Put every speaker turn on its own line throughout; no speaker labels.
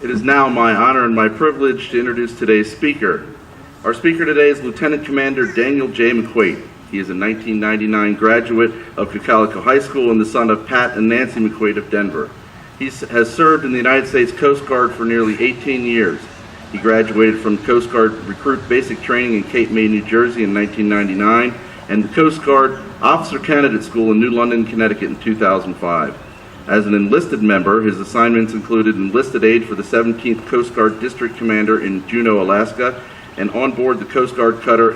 It is now my honor and my privilege to introduce today's speaker. Our speaker today is Lieutenant Commander Daniel J. McQuate. He is a 1999 graduate of Cocalico High School and the son of Pat and Nancy McQuate of Denver. He has served in the United States Coast Guard for nearly 18 years. He graduated from Coast Guard Recruit Basic Training in Cape May, New Jersey in 1999 and the Coast Guard Officer Candidate School in New London, Connecticut in 2005. As an enlisted member, his assignments included enlisted aide for the 17th Coast Guard District Commander in Juneau, Alaska, and on board the Coast Guard cutter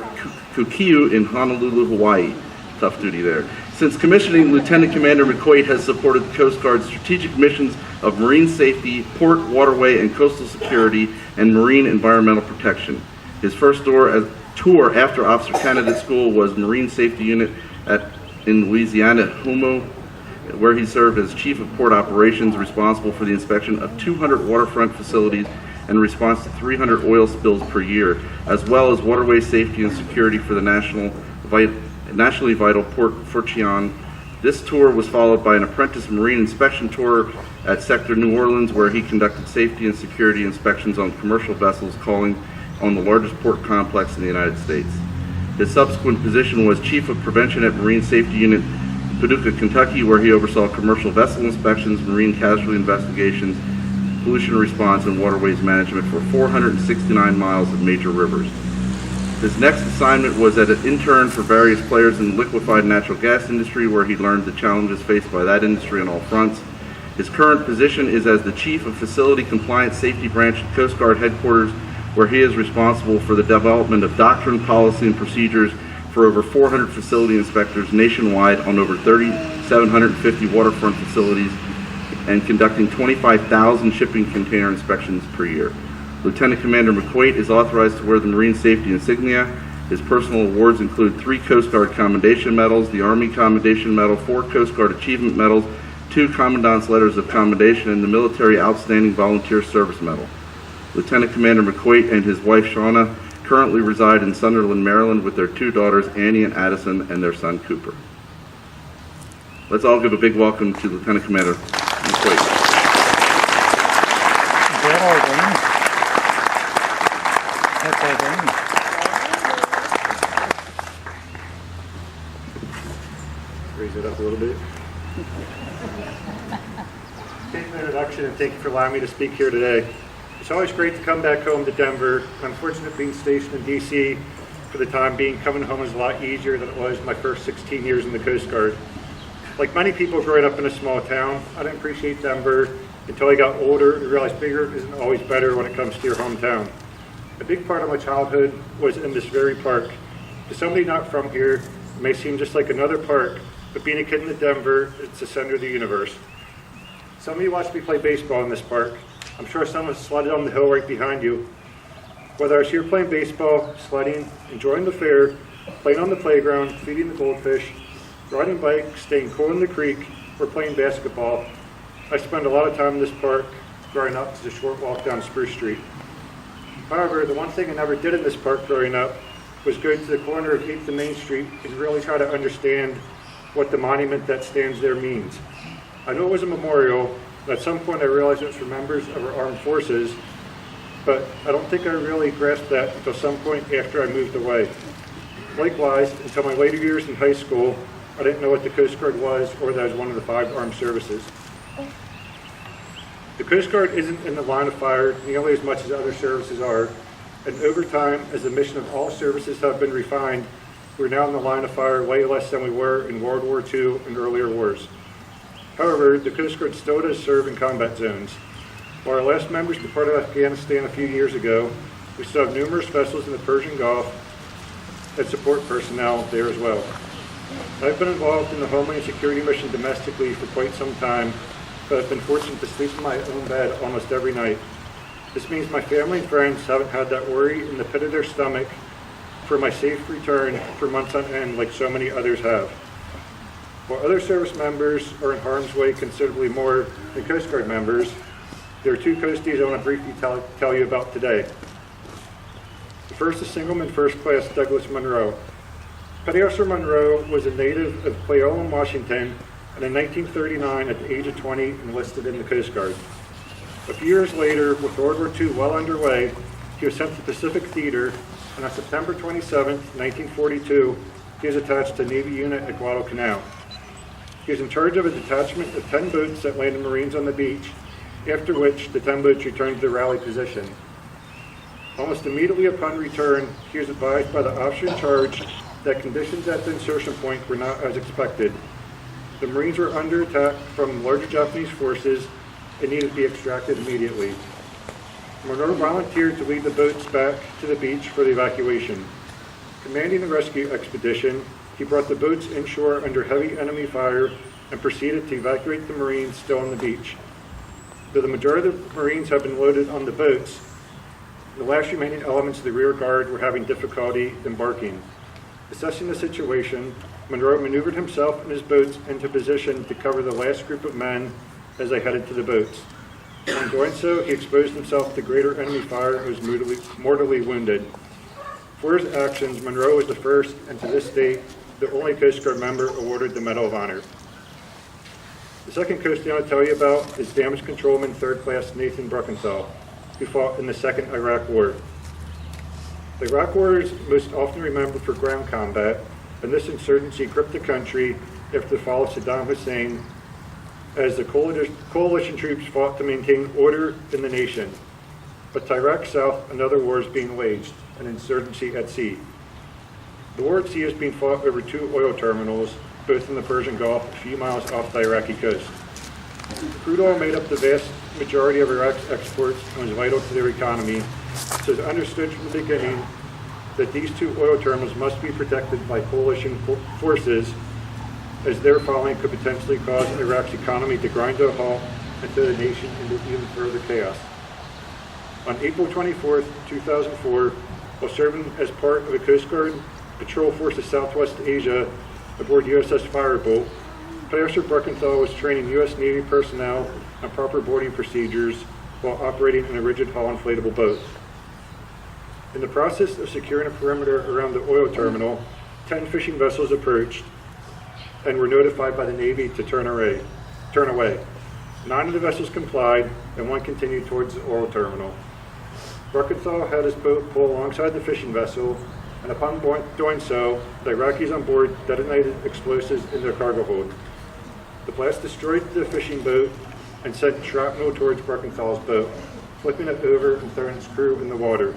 Kukiu in Honolulu, Hawaii. Tough duty there. Since commissioning, Lieutenant Commander McQuate has supported the Coast Guard's strategic missions of marine safety, port, waterway, and coastal security, and marine environmental protection. His first tour after Officer Candidate School was Marine Safety Unit in Louisiana, Homo, where he served as Chief of Port Operations, responsible for the inspection of 200 waterfront facilities in response to 300 oil spills per year, as well as waterway safety and security for the nationally vital Port Fortune. This tour was followed by an apprentice marine inspection tour at Sector New Orleans, where he conducted safety and security inspections on commercial vessels calling on the largest port complex in the United States. His subsequent position was Chief of Prevention at Marine Safety Unit Paducah, Kentucky, where he oversaw commercial vessel inspections, marine casualty investigations, pollution response, and waterways management for 469 miles of major rivers. His next assignment was as an intern for various players in the liquefied natural gas industry, where he learned the challenges faced by that industry on all fronts. His current position is as the Chief of Facility Compliance Safety Branch at Coast Guard Headquarters, where he is responsible for the development of doctrine, policy, and procedures for over 400 facility inspectors nationwide on over 3,750 waterfront facilities and conducting 25,000 shipping container inspections per year. Lieutenant Commander McQuate is authorized to wear the Marine Safety insignia. His personal awards include 3 Coast Guard Commendation Medals, the Army Commendation Medal, 4 Coast Guard Achievement Medals, 2 Commandant's Letters of Commendation, and the Military Outstanding Volunteer Service Medal. Lieutenant Commander McQuate and his wife Shauna currently reside in Sunderland, Maryland with their 2 daughters, Annie and Addison, and their son Cooper. Let's all give a big welcome to Lieutenant Commander McQuate.
Raise it up a little bit. Thank you for the introduction and thank you for allowing me to speak here today. It's always great to come back home to Denver. I'm fortunate being stationed in DC for the time being. Coming home is a lot easier than it was my first 16 years in the Coast Guard. Like many people growing up in a small town, I didn't appreciate Denver until I got older and realized bigger isn't always better when it comes to your hometown. A big part of my childhood was in this very park. To somebody not from here, it may seem just like another park, but being a kid in Denver, it's the center of the universe. Some of you watched me play baseball in this park. I'm sure some have sledded on the hill right behind you. Whether I was here playing baseball, sledding, enjoying the fair, playing on the playground, feeding the goldfish, riding bikes, staying cool in the creek, or playing basketball, I spent a lot of time in this park growing up. It's a short walk down Spruce Street. However, the one thing I never did in this park growing up was go to the corner of 8th and Main Street and really try to understand what the monument that stands there means. I know it was a memorial, and at some point I realized it was for members of our armed forces, but I don't think I really grasped that until some point after I moved away. Likewise, until my later years in high school, I didn't know what the Coast Guard was or that it was one of the 5 armed services. The Coast Guard isn't in the line of fire nearly as much as other services are, and over time, as the mission of all services have been refined, we're now in the line of fire way less than we were in World War II and earlier wars. However, the Coast Guard still does serve in combat zones. While our last members departed Afghanistan a few years ago, we still have numerous vessels in the Persian Gulf and support personnel there as well. I've been involved in the Homeland Security mission domestically for quite some time, but I've been fortunate to sleep in my own bed almost every night. This means my family and friends haven't had that worry in the pit of their stomach for my safe return for months on end like so many others have. While other service members are in harm's way considerably more than Coast Guard members, there are 2 coasties I want to briefly tell you about today. The first is Singleman First Class Douglas Monroe. Petty Officer Monroe was a native of Cleolan, Washington, and in 1939, at the age of 20, enlisted in the Coast Guard. A few years later, with World War II well underway, he was sent to Pacific Theater, and on September 27, 1942, he was attached to a Navy unit at Guadalcanal. He was in charge of a detachment of 10 boats that landed Marines on the beach, after which the 10 boats returned to their rally position. Almost immediately upon return, he was advised by the officer in charge that conditions at the insertion point were not as expected. The Marines were under attack from larger Japanese forces and needed to be extracted immediately. Monroe volunteered to lead the boats back to the beach for the evacuation. Commanding the rescue expedition, he brought the boats inshore under heavy enemy fire and proceeded to evacuate the Marines still on the beach. Though the majority of the Marines had been loaded on the boats, the last remaining elements of the rear guard were having difficulty embarking. Assessing the situation, Monroe maneuvered himself and his boats into position to cover the last group of men as they headed to the boats. In doing so, he exposed himself to greater enemy fire and was mortally wounded. For his actions, Monroe was the first, and to this date, the only Coast Guard member awarded the Medal of Honor. The second coastie I want to tell you about is Damage Controlman 3rd Class Nathan Bruckenthal, who fought in the Second Iraq War. The Iraq War is most often remembered for ground combat, and this insurgency gripped the country after the fall of Saddam Hussein as the coalition troops fought to maintain order in the nation. But to Iraq South, another war is being waged, an insurgency at sea. The war at sea is being fought over 2 oil terminals, both in the Persian Gulf, a few miles off the Iraqi coast. Crude oil made up the vast majority of Iraq's exports and was vital to their economy, so it's understood from the beginning that these 2 oil terminals must be protected by coalition forces, as their falling could potentially cause Iraq's economy to grind to a halt and throw the nation into even further chaos. On April 24, 2004, while serving as part of a Coast Guard Patrol Force of Southwest Asia aboard USS Firebolt, Officer Bruckenthal was training U.S. Navy personnel on proper boarding procedures while operating in a rigid hull inflatable boat. In the process of securing a perimeter around the oil terminal, 10 fishing vessels approached and were notified by the Navy to turn away. 9 of the vessels complied, and 1 continued towards the oil terminal. Bruckenthal had his boat pull alongside the fishing vessel, and upon doing so, the Iraqis on board detonated explosives in their cargo hold. The blast destroyed the fishing boat and sent shrapnel towards Bruckenthal's boat, flipping it over and throwing its crew in the water.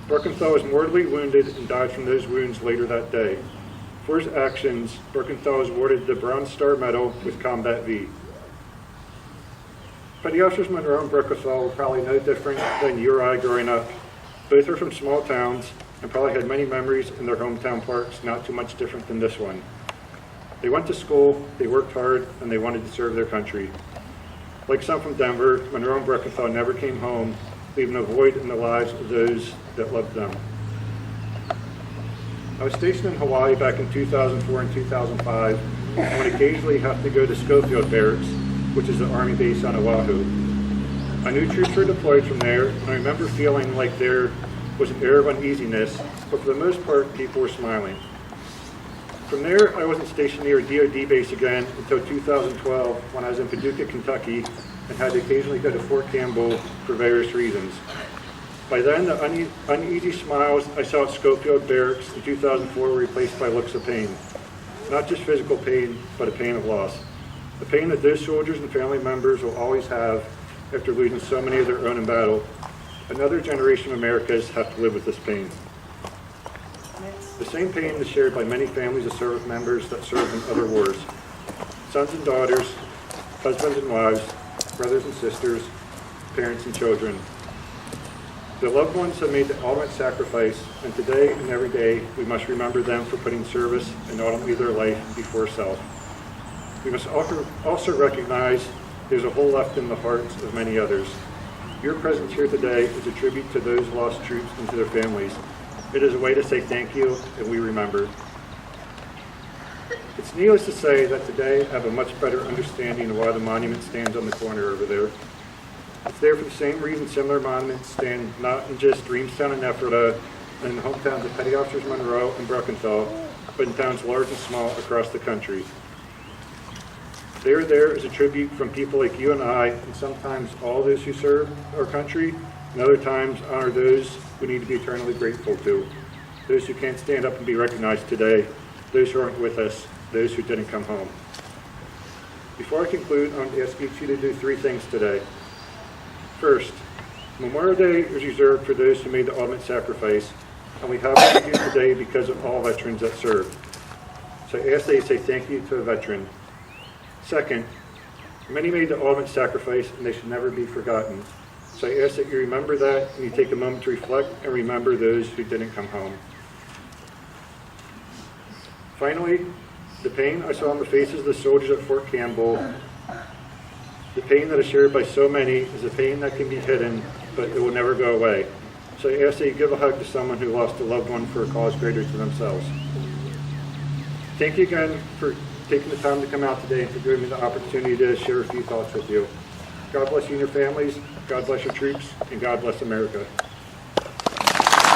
Bruckenthal was mortally wounded and died from those wounds later that day. For his actions, Bruckenthal was awarded the Bronze Star Medal with Combat V. Petty Officers Monroe and Bruckenthal were probably no different than you or I growing up. Both are from small towns and probably had many memories in their hometown parks, not too much different than this one. They went to school, they worked hard, and they wanted to serve their country. Like some from Denver, Monroe and Bruckenthal never came home, leaving a void in the lives of those that loved them. I was stationed in Hawaii back in 2004 and 2005, and would occasionally have to go to Schofield Barracks, which is the Army base on Oahu. I knew troops were deployed from there, and I remember feeling like there was an air of uneasiness, but for the most part, people were smiling. From there, I wasn't stationed near a DoD base again until 2012, when I was in Paducah, Kentucky, and had to occasionally go to Fort Campbell for various reasons. By then, the uneasy smiles I saw at Schofield Barracks in 2004 were replaced by looks of pain. Not just physical pain, but a pain of loss. The pain that those soldiers and family members will always have after losing so many of their own in battle. Another generation of Americans have to live with this pain. The same pain is shared by many families of service members that served in other wars. Sons and daughters, husbands and wives, brothers and sisters, parents and children. The loved ones have made the ultimate sacrifice, and today and every day we must remember them for putting service and ultimately their life before self. We must also recognize there's a hole left in the hearts of many others. Your presence here today is a tribute to those lost troops and to their families. It is a way to say thank you, and we remember. It's needless to say that today I have a much better understanding of why the monument stands on the corner over there. It's there for the same reason similar monuments stand not in just Reamstown and Ephrata and in the hometowns of Petty Officers Monroe and Bruckenthal, but in towns large and small across the country. They are there as a tribute from people like you and I, and sometimes all those who serve our country, and other times honor those we need to be eternally grateful to. Those who can't stand up and be recognized today, those who aren't with us, those who didn't come home. Before I conclude, I want to ask each of you to do three things today. First, Memorial Day is reserved for those who made the ultimate sacrifice, and we have what we do today because of all veterans that served. So I ask that you say thank you to a veteran. Second, many made the ultimate sacrifice, and they should never be forgotten. So I ask that you remember that, and you take a moment to reflect and remember those who didn't come home. Finally, the pain I saw on the faces of the soldiers at Fort Campbell, the pain that is shared by so many, is a pain that can be hidden, but it will never go away. So I ask that you give a hug to someone who lost a loved one for a cause greater than themselves. Thank you again for taking the time to come out today and for giving me the opportunity to share a few thoughts with you. God bless you and your families, God bless your troops, and God bless America.